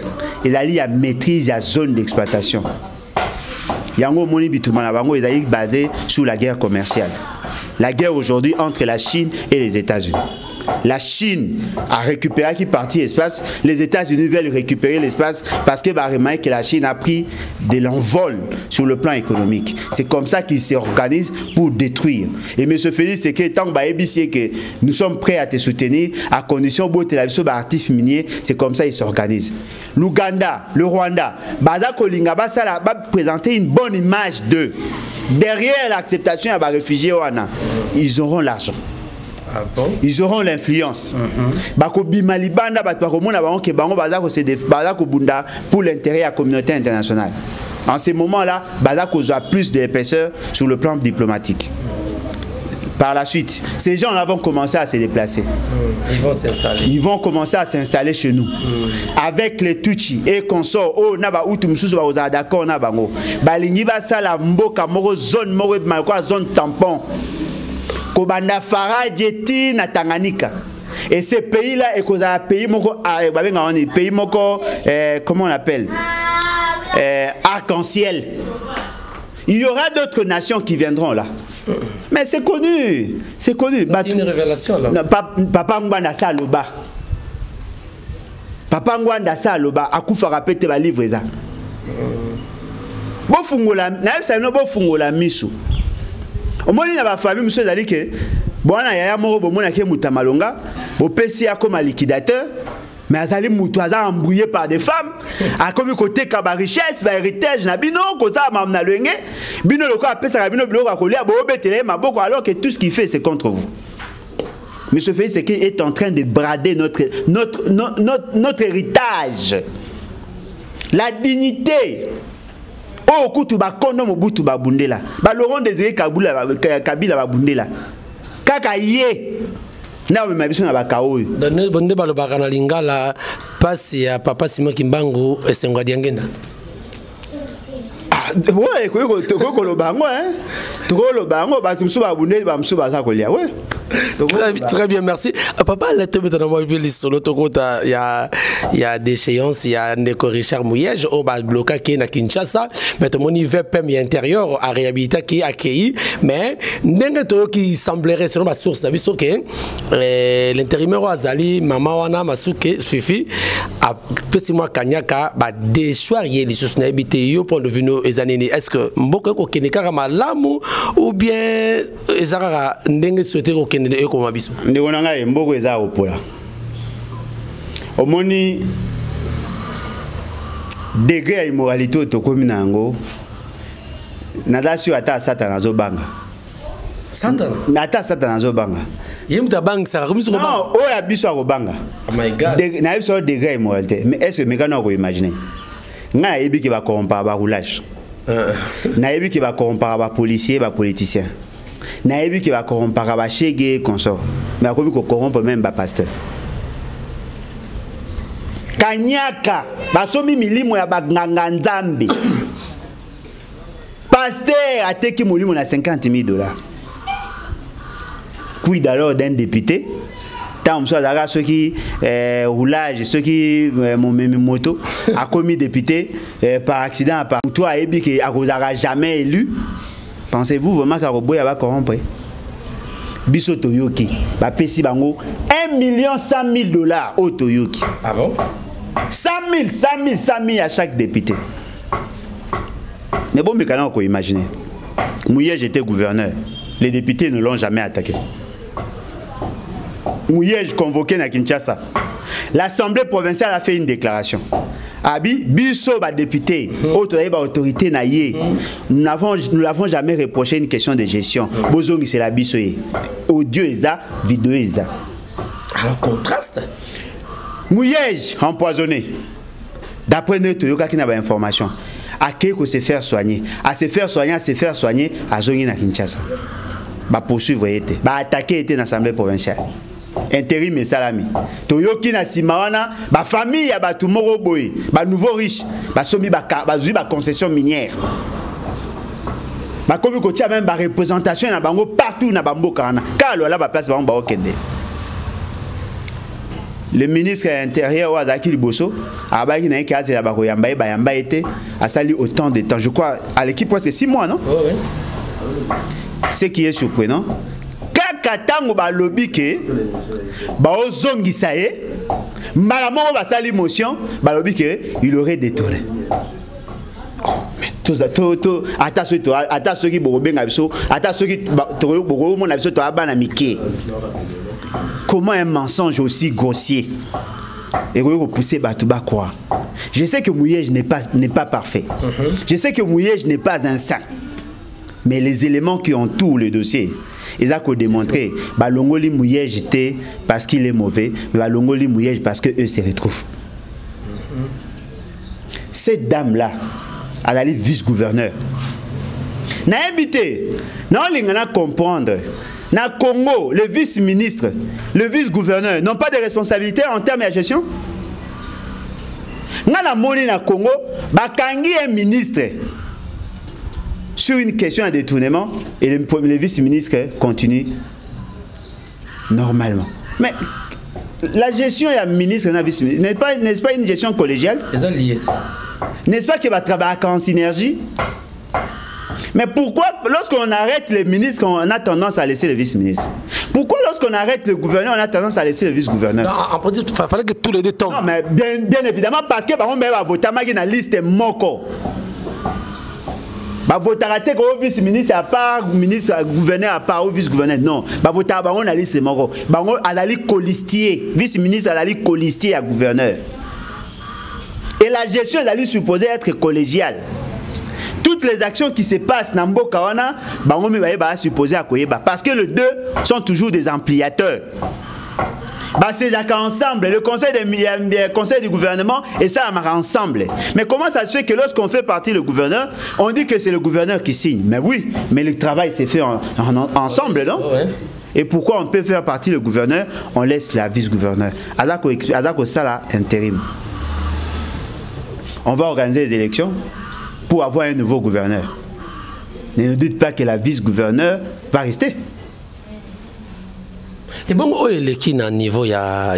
il y a maîtrise de la zone d'exploitation. Il y a un basé sur la guerre commerciale. La guerre aujourd'hui entre la Chine et les États-Unis. La Chine a récupéré qui partie l'espace. Les États-Unis veulent récupérer l'espace parce que la Chine a pris de l'envol sur le plan économique. C'est comme ça qu'ils s'organisent pour détruire. Et M. Félix, c'est que tant que nous sommes prêts à te soutenir à condition de télévision d'actifs miniers, c'est comme ça qu'ils s'organisent. L'Ouganda, le Rwanda, Baza Kolinga va présenter une bonne image d'eux. Derrière l'acceptation des réfugiés, ils auront l'argent. Ah bon? Ils auront l'influence. Pour l'intérêt de la communauté internationale. En ce moment-là, Bazako a plus d'épaisseur sur le plan diplomatique. Par la suite, ces gens-là vont commencer à se déplacer. Ils vont s'installer. Ils vont commencer à s'installer chez nous. Avec les Tutsi et consorts, oh, naba utumsusu ba oza d'accord na bango. Balingi ba sala mboka moko zone zone tampon. Kobanda Faradjeti na Tanganyika. Et ces pays-là, et qu'on a pays moko, pays moko, comment on appelle, arc-en-ciel. Il y aura d'autres nations qui viendront là. Mais c'est connu, c'est connu. C'est une révélation là. Papa Ngwanda Saloba. Papa Ngwanda Saloba, Akoufa rapete ba livre ça. Bo fungola, na ça no bo fungola misu. Au moins il y a ba famille monsieur zali que bwana yaya moko bo mona ke mutamalonga, bo pesi ya comme liquidateur. Mais azali mutu aza embrouillé par des femmes a comme côté ka ba richesse ba héritage na bino ko za mamna lwenge bino loko apesa ka bino biloko akolia bo betele maboko alors que tout ce qu'il fait c'est contre vous. M. Félix Tshisekedi est en train de brader notre héritage. La dignité. Oh, kutu ba kono mobutu ba bundela. Ba Laurent Désiré Kabila ba bundela. Kaka ye. Na me mabiso na ba kaoyo. Bonde ba lo ba kana lingala pasi ya papa Simon Kimbangu esengwa diangenda. Ouais, ko lo bango hein. To lo bango ba tumsu ba bundela ba msu ba sa ko lia, ouais. Très bien, merci. Papa, il y a des échéances, il y a Ndeko Richard Mouyej, au bloc qui est à Kinshasa, mais mon niveau permis intérieur à réhabiliter qui est accueilli, mais n'importe qui semblerait, selon ma source, que l'intérimaire Azali, Maman Wana, Masuke, Fifi, a petit mois Kanyaka, des choix, il y a des choses n'habité, pour devenir les années. Est-ce que Mboko Kenikara Malamu ou bien Ezara Ndenge souhaité ndeko na ngai mboko eza opola omoni degré ya immoralité tokomi na yango nadasio ata satana azobanga azobanga yemuta bang sara comme ça non oya biso akobanga oh my god na biso degré ya immoralité mais est-ce que mekano ko imaginer ngai yebi ke ba corrompre ba roulage na yebi ke ba corrompre ba policier ba politicien na yebi ki ba corrompre ba chege consort mais akobi ko corrompre même ba pasteur Kanyaka basomi milimo ya baganga nzambe pasteur ateki molimo na $50,000 quid alors d'un député tant so azaka ceux qui roulage ceux qui mon moto a commis député par accident par toi yebi ki akozaka jamais élu. Pensez-vous vraiment qu'Aroboya va corrompre? Biso Toyoki, ba pesi bango $1,100,000 au Toyoki. Ah bon? 100 000 à chaque député. Mais bon, mais quand on imaginer. Mouyej était gouverneur. Les députés ne l'ont jamais attaqué. Mouyej convoqué na Kinshasa. L'Assemblée provinciale a fait une déclaration. Abi, biso ba député, autorité na ye. Nous l'avons jamais reproché une question de gestion. Bozongi c'est la biso ye. Audio eza, vidéo eza. Alors contraste. Mouyej empoisonné. D'après notre yoka qui n'a pas d'information. À qui que se faire soigner, à se faire soigner, à zongi na Kinshasa. Ba poursuivre était, ba attaquer était dans l'Assemblée provinciale. Intérim et salami. Toyoki na simawana, ba famille ya ba tumoro boy, ba nouveau riche, ba somi ba zui ba concession minière. Ba komi ko tia même ba représentation na bango partout na bambo kana. Kalo la ba place ba ba okende. Le ministre de l'Intérieur Wazaki Liboso a baki na kase ya ba ko yamba ba yamba été a sali autant de temps. Je crois à l'équipe presque 6 mois, non? Oui. Ce qui est surprenant. Katango ba lobby ke ba ozongisa ye malamo ba sali motion ba lobby ke il aurait détourné. Mais tout ata soki bobenga biso ata soki bogo mona biso to abana mike. Comment un mensonge aussi grossier et repousser Batouba quoi? Je sais que Mouyej n'est pas parfait. Je sais que Mouyej n'est pas un saint. Mais les éléments qui entourent le dossier, ils ont démontré Balongoli Mouyej était parce qu'il est mauvais, mais Balongoli Mouyej parce qu'eux se retrouvent. Cette dame-là, elle a été vice-gouverneur. N'a habité, non, on a comprendre. Na Congo, le vice-ministre, le vice-gouverneur n'ont pas de responsabilité en termes de gestion. Dans moni na Congo, bakangi un ministre sur une question de détournement et le vice-ministre continue normalement. Mais la gestion et ministre et vice-ministre n'est-ce pas une gestion collégiale? N'est-ce pas qu'il va travailler en synergie? Mais pourquoi, lorsqu'on arrête les ministres, on a tendance à laisser le vice-ministre? Pourquoi, lorsqu'on arrête le gouverneur, on a tendance à laisser le vice-gouverneur? Non, en principe, il fallait que tous les deux tombent. Non, mais bien évidemment, parce que on va voter dans la liste moko. Va voter au vice-ministre à part, ministre, gouverneur à part ou vice-gouverneur. Non, va voter dans la liste moko. On a la liste colistier, vice-ministre à la liste colistier à gouverneur. Et la gestion, elle est supposée être collégiale. Tout toutes les actions qui se passent dans Mboka wana bango mi ba supposé à koyeba parce que les deux sont toujours des ampliateurs. Bah c'est là qu'ensemble le conseil du gouvernement et ça marche ensemble. Mais comment ça se fait que lorsqu'on fait partie le gouverneur, on dit que c'est le gouverneur qui signe? Mais oui, mais le travail s'est fait ensemble, non? Ouais. Et pourquoi on peut faire partie le gouverneur, on laisse la vice-gouverneur? Azako ça là intérim. On va organiser les élections pour avoir un nouveau gouverneur. Ne dites pas que la vice-gouverneur va rester. Et bon, qui na niveau ya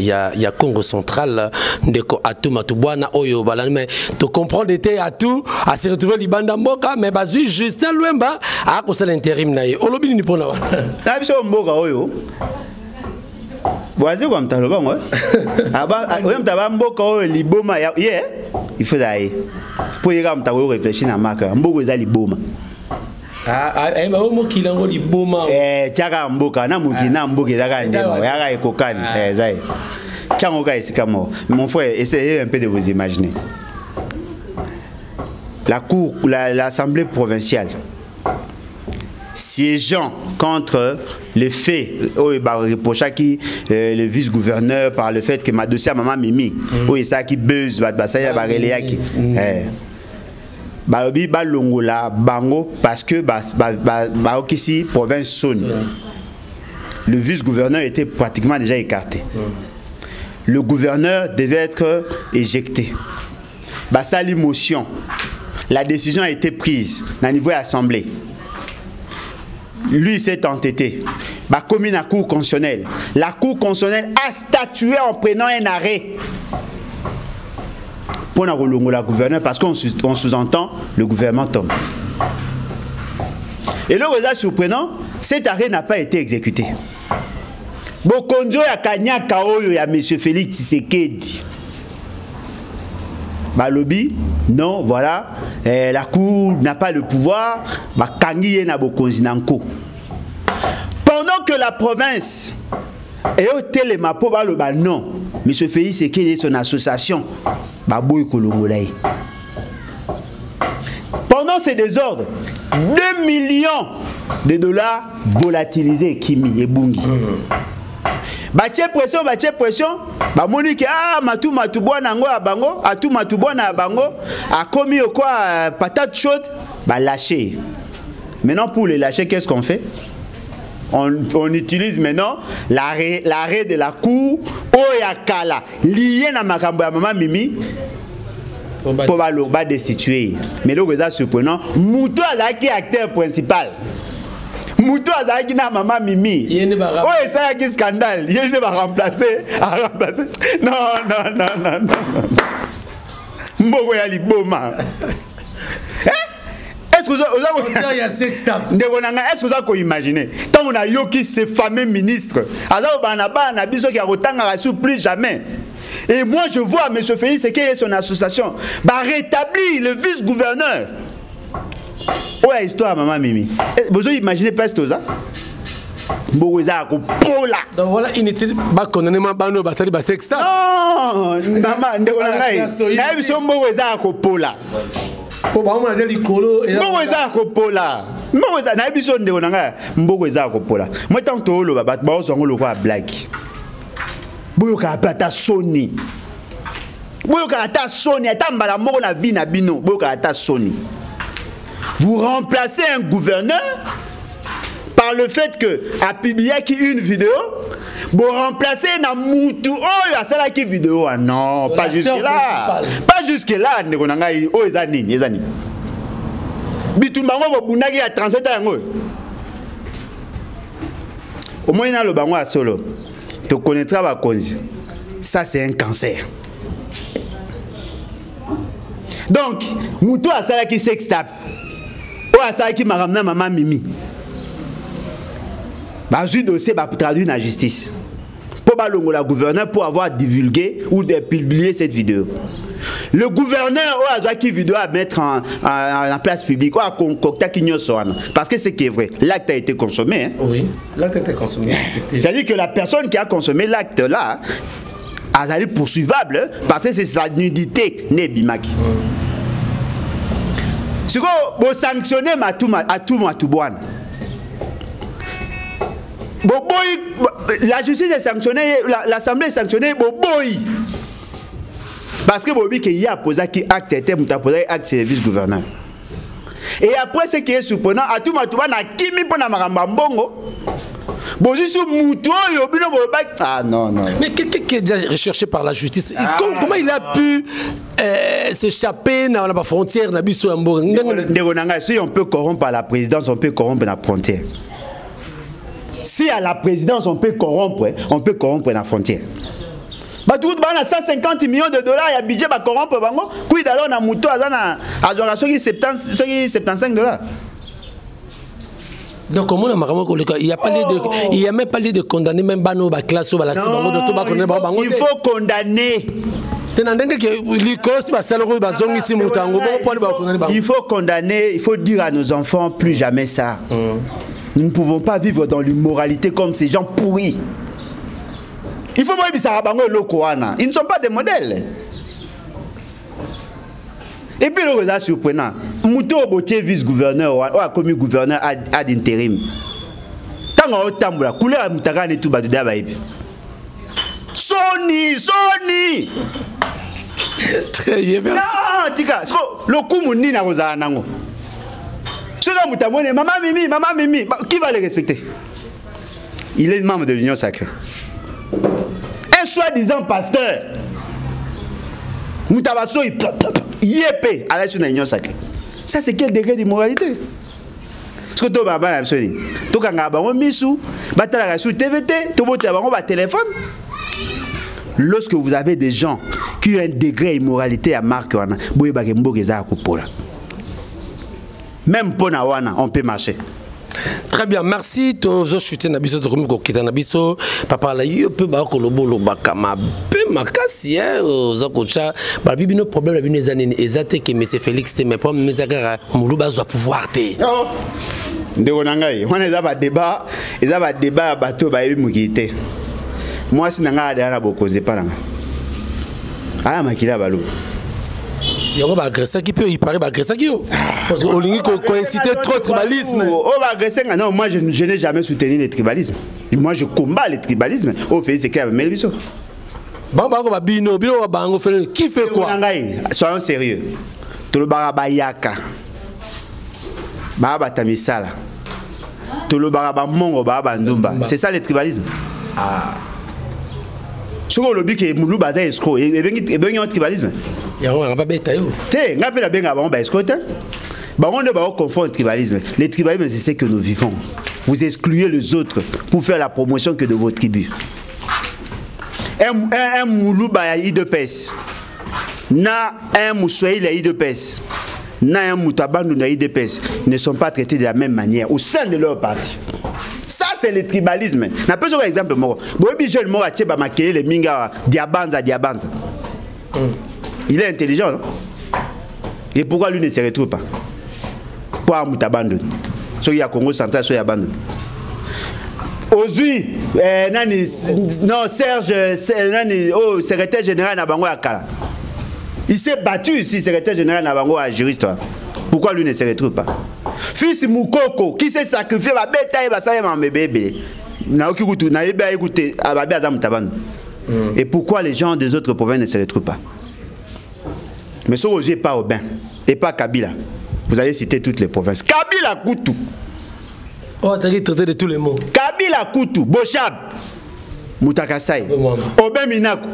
Congo central de Atou Matubwana oyo balani mais tu comprends d'été Atou à se retrouver libanda mboka mais bazu Justin Luemba a ko sala intérim na ye olobi ni pona wana na biso mboka oyo boazi kwa mtaloba moi aba oyo mtaba mboka oyo liboma ya il faut d'aller pour y mtako réfléchir na maka mboka za liboma Tchaka mboka na mukina mboka zaka ndemo yaka ekokani zai tchango ka esikamo. Mon frère, essayez un peu de vous imaginer l'assemblée provinciale siégeant contre le fait reproché le vice-gouverneur par le fait que ma dossier à maman Mimi oui ça qui buzz basaya barelea qui Baobi balongola bango parce que Baokisi province Soni. Le vice-gouverneur était pratiquement déjà écarté. Le gouverneur devait être éjecté. Ça l'émotion. La décision a été prise au niveau de l'Assemblée. Lui s'est entêté. Commis la Cour constitutionnelle. La Cour constitutionnelle a statué en prenant un arrêt. Pour la gouverneur parce qu'on sous-entend le gouvernement tombe. Et le résultat surprenant, cet arrêt n'a pas été exécuté. Bokonjo ya Kanyaka oyo ya monsieur Félix Tshisekedi. Balobi, non, voilà, la cour n'a pas le pouvoir, Kangiye na Bokonzi nanko. Pendant que la province et au télémapo baloba non, monsieur Félix Tshisekedi et son association pendant ces désordres, 2 millions de dollars volatilisés Kimi et Bungi. Bache pression, Monique Matubwana ngo abango, Atou Matubwana abango, a commis quoi patate chaude, lâcher. Maintenant pour les lâcher, qu'est-ce qu'on fait? On utilise maintenant l'arrêt de la cour Oyakala lié à Makambo à Maman Mimi pour va destituer. Mais le résultat surprenant, Moutou Azaki acteur principal. Moutou Azaki na Maman Mimi. Oh, ça y a un scandale. Il ne va remplacer. Non. Mbogo ya liboma. Est-ce que vous avez imaginé tant on a yoki ce fameux ministre plus jamais. Et moi je vois M. Félix et son association rétablir le vice-gouverneur. Ouais, histoire maman Mimi. Vous imaginez pas ça? Donc voilà, inutile ba condamner ma bano ba sali ba sexta. Non, maman ndeko ngai. Na biso mbogo eza ko pola. Mbogo eza ko pola. Mbogo eza na biso ndeko nanga mbogo eza ko pola. Moi tant to oloba ba ozongo lokwa black. Boyo ka ata soni. Boyo ka ata soni ata mbala moko na vie na bino. Boyo ka ata soni. Vous remplacez un gouverneur par le fait que a publié une vidéo, vous remplacez na Moutou oh ya sala qui vidéo ah non pas jusque là pas jusque là ndeko nanga oh ezani bitumba ngo bunaki ya 37 ans yango au moins na lo bango a solo to connaîtra ba konzi ça c'est un cancer. Donc Moutou a sala qui sextape oh a sala qui m'a ramené maman Mimi. Un dossier va traduire dans la justice. Pour le gouverneur pour avoir divulgué ou de publier cette vidéo. Le gouverneur a qui vidéo à mettre en place publique ou à concocter parce que c'est qui est vrai. L'acte a été consommé. Hein? Oui, l'acte a été consommé. C'est-à-dire que la personne qui a consommé l'acte là a été poursuivable parce que c'est sa nudité né Bimaki. Si vous sanctionnez Matubouane, la justice est sanctionnée, l'Assemblée est sanctionnée, parce que Bobi qui a posé acte était acte service gouverneur. Et après ce qui est surprenant, Matubouane a kimi pour na marambambongo. Ah non, non. Mais quelqu'un qui est déjà recherché par la justice, comment il a pu s'échapper dans la frontière? Si on peut corrompre à la présidence, on peut corrompre la frontière. Si à la présidence on peut corrompre la frontière. Bah tout le monde a 150 millions de dollars, il y a budget pour corrompre. Puis d'ailleurs on a mouton à 75 dollars. Donc, comment on a il n'y a même pas lieu de condamner même Bano, classe ou il faut condamner. Il faut condamner, il faut dire à nos enfants plus jamais ça. Nous ne pouvons pas vivre dans l'immoralité comme ces gens pourris. Il faut voir ils ne sont pas des modèles. Et puis le résultat surprenant, Mouto Botier vice-gouverneur ou a commis gouverneur ad intérim. Quand on a tamboula, couleur Moutagan et tout bas de Dabaïb. Sony. Très bien, merci. Non, Tika, le coup mouni na rosa nango. Ce gars Moutamone, maman Mimi, qui va les respecter? Il est membre de l'Union sacrée. Un soi-disant pasteur. Moutabasso, Yépé à la suite de l'Union sacrée. Ça, c'est quel degré d'immoralité? Parce que tu as absolument. Tu as misou, batala sur TVT, tu as téléphone. Lorsque vous avez des gens qui ont un degré d'immoralité à marque, même pour Nawana, on peut marcher. Très bien, merci. Je suis Nabiso, Nabiso. Papa, là, il peut pas kolobo bakama. Makasi, Zakocha. Babi, nos problèmes, les années, exact que M. Félix, mais pas M. Zagara, Moulouba doit pouvoir te. Ndegonangai, on est à débat, ils ont un débat à bateau, Mugité. Moi, si n'a pas beaucoup, c'est pas là. Ah, Makila Balou. Il y a un agresseur qui peut y parler agresseur qui parce qu'on coïncide trop tribalisme. Non, moi je n'ai jamais soutenu le tribalisme. Moi je combats le tribalisme. Au fait c'est qu'il y a Melviso. Qui fait quoi? Soyons sérieux. Tolobara Bayaka. Baba Tamisala. Tolobara Mongo Baba Ndumba. C'est ça le tribalisme. Ah. Sur le lobby qui est moulou bazar escroc et bien un tribalisme. Il y a un babeta yo. Té, n'a pas la bien avant escroc. Bah on ne va pas confondre le tribalisme. Le tribalisme c'est ce que nous vivons. Vous excluez les autres pour faire la promotion que de vos tribus. Un moulou ba IDPS. Na un moussoui la IDPS. Na un moutabandu na IDPS ne sont pas traités de la même manière au sein de leur parti. Ça c'est le tribalisme. N'a pas un exemple moi. Bobi jeune moi Tcheba Makele le minga Diabanza. Il est intelligent. Non? Et pourquoi lui ne se retrouve pas? Pour Moutabandu. Soit il y a Congo central, soit il y a Bandu. Aujourd'hui, non Serge nani secrétaire général na Bango Akala. Il s'est battu ici, secrétaire général na Bango à juriste. Pourquoi lui ne se retrouve pas? Fils Moukoko qui s'est sacrifié va bêta et va savoir mon bébé. Et pourquoi les gens des autres provinces ne se retrouvent pas? Mais si vous n'osez pas Aubin et pas Kabila, vous allez citer toutes les provinces. Kabila Koutou. Oh, tu as traité de tous les mots. Kabila Koutou, Bochab, Moutakasai, Aubin Minakou,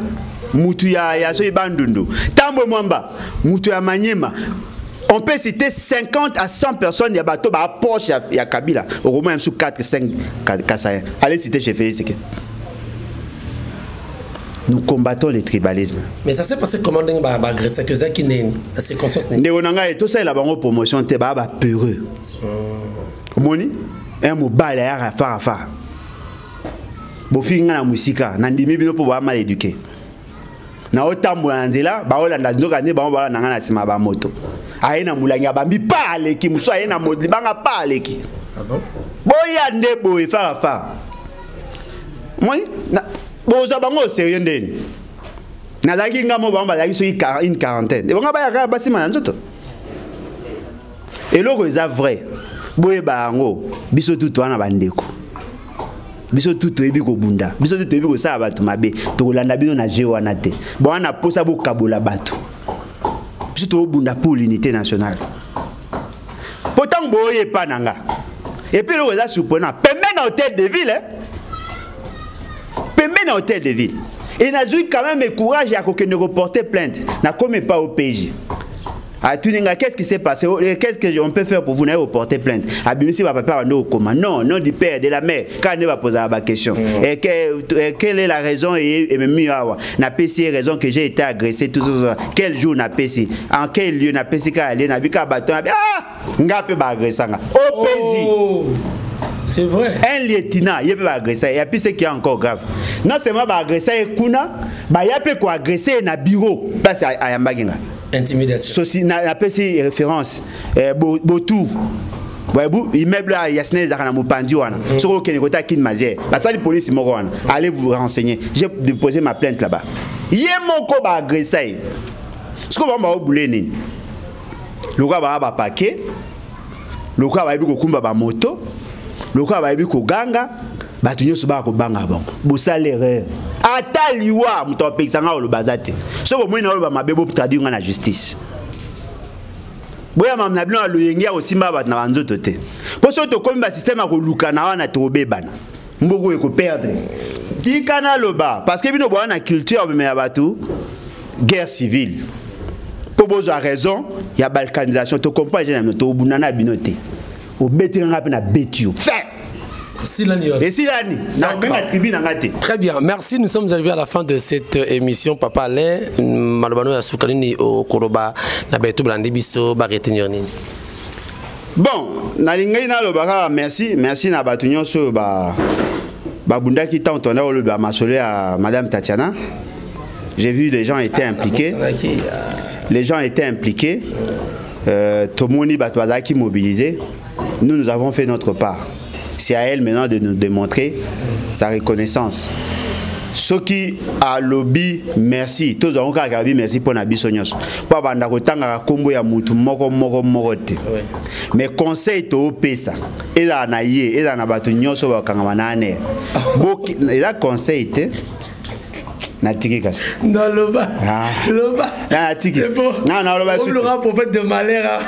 Moutouya Yasoy Bandundu, Tambo Mwamba, Moutouya Manyema. On peut citer 50 à 100 personnes, il y a bateau, il y a Porsche, il y a Kabila, au moins sous 4, 5 Kassaïens. Allez citer chez Félix. Nous combattons le tribalisme. Mais ça s'est passé comment on a agressé que ça qui n'est pas si conscient. Tout ça, il y a une promotion, tu es peureux. Moni, un mot balai à faire. Bofi na musika, nandimi bino pour mal éduqué. Na otambo nzela, ba olanda ndoka ne ba ba na ngana sima ba moto. Aina mulanga ba mi pa aleki, muso aina modli banga pa aleki. Ah bon? Boya ndebo e fa. Moi na boza bango sérieux ndeni. Na zaki ngamo ba ba zaki so une quarantaine. E bonga ba ya ba sima nzoto. Et là, c'est vrai. Boye bango, biso tout wana bandeko. Biso tout ebi ko bunda. Biso tout ebi ko sa batu mabe. To landa bino na je wana te. Bo wana posa bo kabola batu. Biso to bunda pour l'unité nationale. Pourtant boye pa nanga. Et puis le surprenant, pembe na hôtel de ville pembe na hôtel de ville. Et n'a eu quand même le courage à ne reporter plainte. N'a comme pas au PJ. Ah, qu'est-ce qui s'est passé? Qu'est-ce qu'on peut faire pour vous n'aller porter plainte? Abimisi va pas nous comment? Non, non du père, de la mère. Quand on va poser la question. Et quelle est la raison et même n'a pas si raison que j'ai été agressé tout ça. Quel jour n'a pas si? En quel lieu n'a pas si quand aller n'a pas bâton? Ah, n'a pas agressé. Au PJ. C'est vrai. Un lieutenant, il peut agresser. Et puis ce qui est encore grave. Non seulement agresser Kuna, il peut agresser dans bureau. Parce à Yambaginga. Intimidation. Ceci n'a pas ces références. Botou. Immeuble à Yasne Zakana Mupandiwana. Sur aucun côté qui mazé. La salle de police Moron. Allez vous renseigner. J'ai déposé ma plainte là-bas. Yé mon ko ba agresser. Ce qu'on va bouler ni. Le gars va paquet. Le gars va ko kumba ba moto. Le gars va ko ganga. Batu nyoso ba ko banga bon. Bosala erreur. Ata liwa muto pekisanga o bazate. So bo mwina o ba mabebo traduire na justice. Boya mamna bino lo yengia o simba bat na banzoto te. Po so to komi ba système ko luka na wana to bebana. Mboko e ko perdre. Tikana loba parce que bino bo na culture me ya batu guerre civile. Po bozo a raison, il y a balkanisation to comprendre na to bunana binote. O betiranga pe na betio. Très bien, merci. Nous sommes arrivés à la fin de cette émission. Papa Alain, Malobano ya Soukalini au Koroba, Nabeto Blandi Biso, Baretenir Nini. Bon, Nalingai na lobaka, merci na batunyo so ba bunda qui t'a entendu le ba masolé à Madame Tatiana. J'ai vu les gens étaient impliqués. Les gens étaient impliqués. Tomoni Batwazaki mobilisé. Nous avons fait notre part. C'est à elle maintenant de nous démontrer sa reconnaissance. Ce qui a lobby, merci. Tous avons qu'à merci pour Nabi Sonyos. Pour Bandakotanga, Kombo ya Moutou, Moko. Mais conseil to pesa. Et là, Naye, et là, Nabatu Nyoso, Kangamanane. Et là, conseil te. Natiki kas. Non, loba. Loba. Natiki. Non, loba sute. On l'aura prophète de malheur.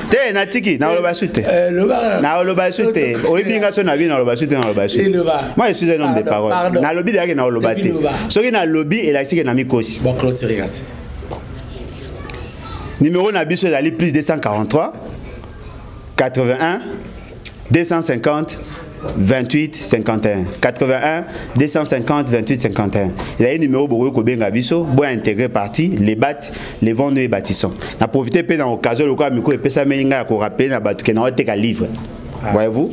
Te natiki, na loba sute. Loba. Na loba sute. Oibinga so na vi na loba sute na loba sute. Moi je suis un homme de parole. Na lobby de na loba te. Soki na lobby et la sike na mikosi. Bon clôture gas. Numéro na biso dali plus 243 81 250 28 51 81 250 28 51. Il y a un numéro pour que benga biso bo intégrer parti les bat les vendre et bâtissons. Na profiter pe dans occasion le quoi miko et pesa meninga ko rappeler na batu ke na ote ka livre. Voyez-vous?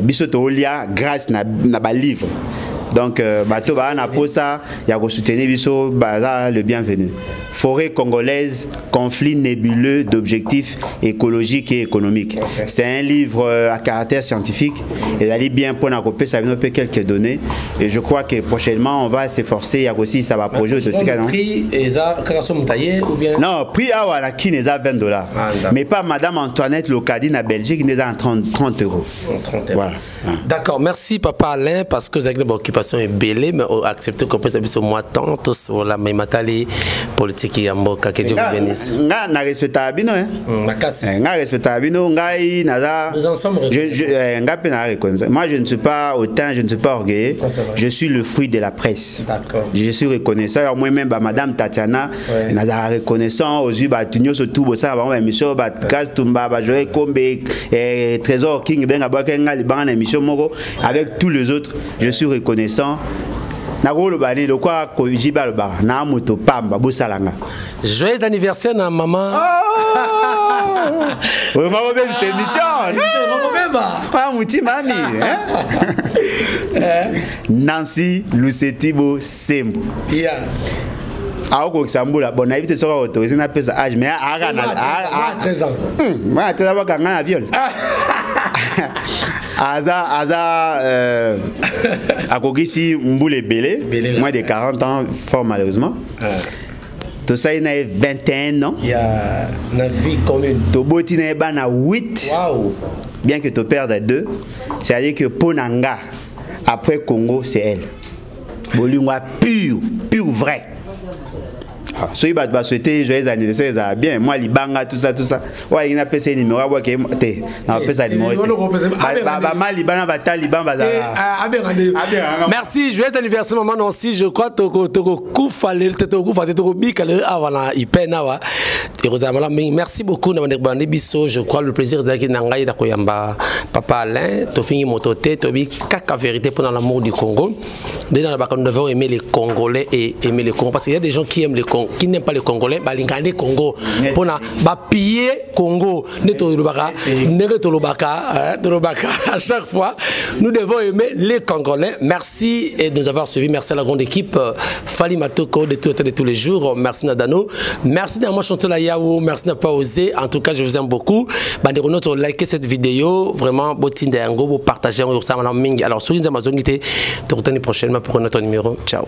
Biso to lia grâce na ba livre. Donc bato ba na posa ya ko soutenir biso ba le bienvenu. Forêt congolaise, conflit nébuleux d'objectifs écologiques et économiques. C'est un livre à caractère scientifique. Et il bien pour nous couper ça vient quelques données. Et je crois que prochainement on va s'efforcer. Il y a aussi ça va projet. Prix ou bien non prix à la qui n'est à $20. Mais pas Madame Antoinette Locadine à Belgique n'est à 30 €. Voilà. D'accord. Merci Papa Alain parce que votre occupation est belle, mais acceptez qu'on puisse au mois tant sur la même matali politique. Que Dieu vous bénisse. Na respecta bino hein. Na respecta bino ngai naza. Nous en sommes reconnaissant. Moi je ne suis pas hautain, je ne suis pas orgueilleux. Je suis le fruit de la presse. D'accord. Je suis reconnaissant moi-même Madame Tatiana naza reconnaissant aux yeux ba tunyo so tout ça ba émission ba gaz tumba ba Joël Kombe Trésor King benga ba kenga li bana émission moko avec tous les autres. Je suis reconnaissant. Joyeux anniversaire à maman. C'est Nancy Lucetibo Sembo. Ako Sambola bon invité sera autorisé na pesa âge mais à 13 ans. Moi tu vas gagner avion. À Kogisi Mboule Belé, moins de 40 ans, fort malheureusement. Tout ça, il a 21 ans. Il y a une vie commune. Toboti na bana 8. Waouh. Bien que tu perdes 2. C'est-à-dire que Ponanga, après Congo, c'est elle. Bolingwa pur, pur vrai. Si tu as souhaité joyeux anniversaire, ça va bien. Moi, Libanga, tout ça. Ouais, il a passé numéro. Merci, joyeux anniversaire, maman. Aussi, je crois que merci beaucoup. Je crois le plaisir de Papa Alain, Tofini Mototé, Tobi, caca vérité pendant l'amour du Congo. Déjà, nous devons aimer les Congolais et aimer les Congolais. Parce qu'il y a des gens qui aiment les Congolais, qui n'aiment pas les Congolais, bah les Congo. Pour na piller Congo, à chaque fois, nous devons aimer les Congolais. Merci de nous avoir suivis. Merci à la grande équipe Fali Matoko de tous les jours. Merci Nadano. Merci d'avoir chanté la Yahoo. Merci d'avoir pas osé. En tout cas, je vous aime beaucoup. Banderono, likez cette vidéo. Vraiment, botin d'ango, vous partagez. Alors, sur les Amazon, te retenez prochainement pour notre numéro. Ciao.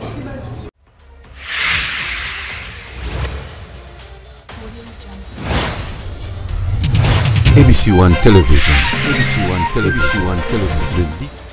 ABC One Television. ABC One Television.